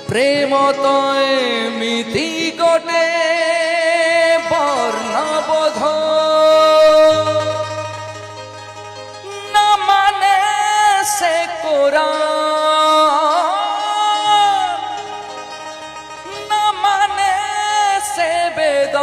প্রেম তো এমিতি গোটে বর্ণবোধ না মানে সে কোরআন না মানে সে বেদ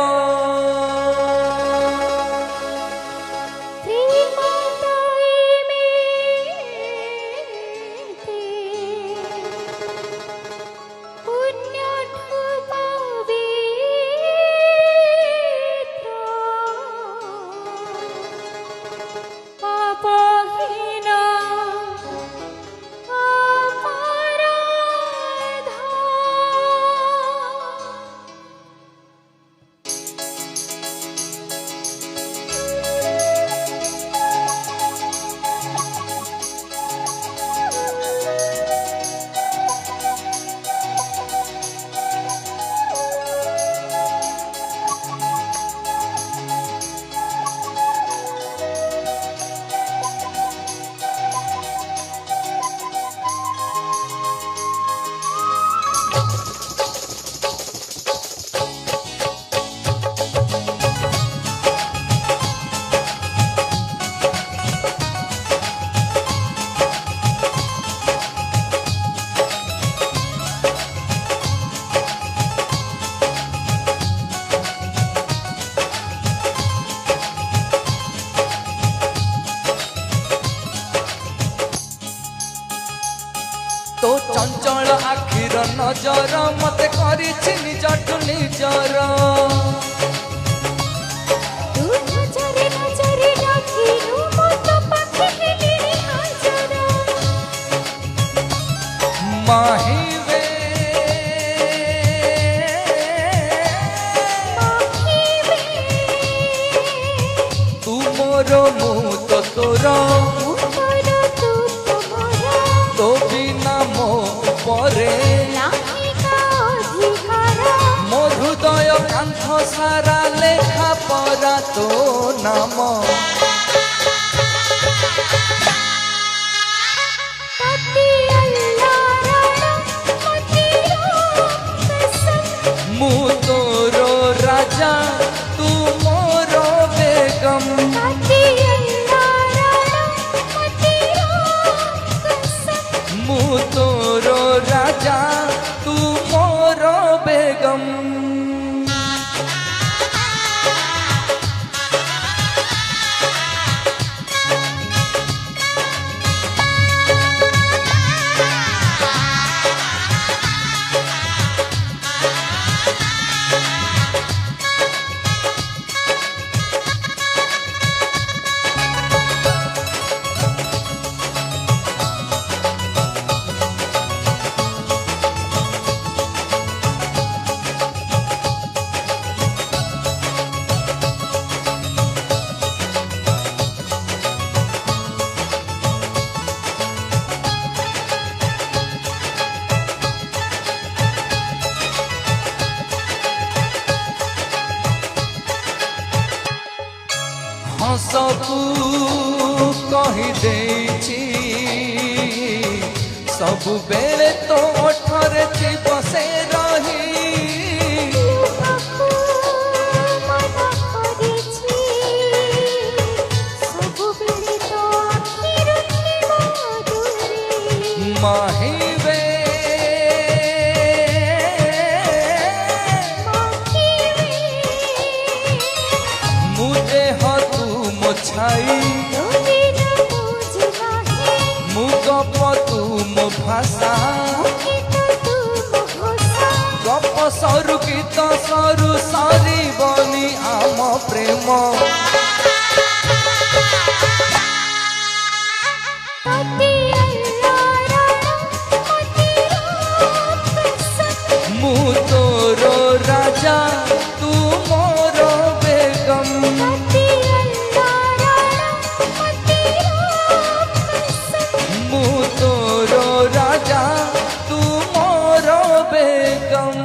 तो चंचल आखिर नजर मत करिछि निजठु निजर माहिवे तू मोर मु तो तोर तो बिना मो परे मधुदय कांथ सारा लेखा परा तो नाम मु तोरो राजा तू मोरो बेगम मु तोरो राजा तू मोरो बेगम सबू कही देछि सबु बेले तो ओठरे जीव से रही माहिवे मुझे छाई मुग तू मो भाषा गप सरू गीत सरू सारी बनी आम प्रेम मु तोरो राजा तू मोरो बेगम राजा तू मोरो बेगम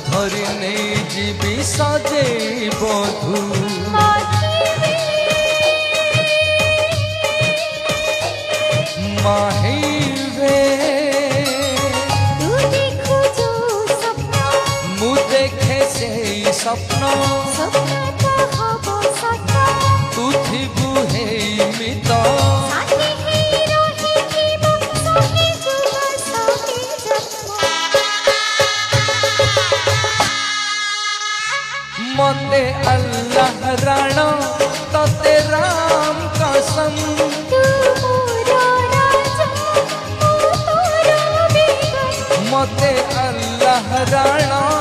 धरी नहीं जीवी सजे बधू माहिबे मु देखे से स्वप्न तू थिबु हे मित मते अल्लाह राण तते राम कसम मते अल्लाह राण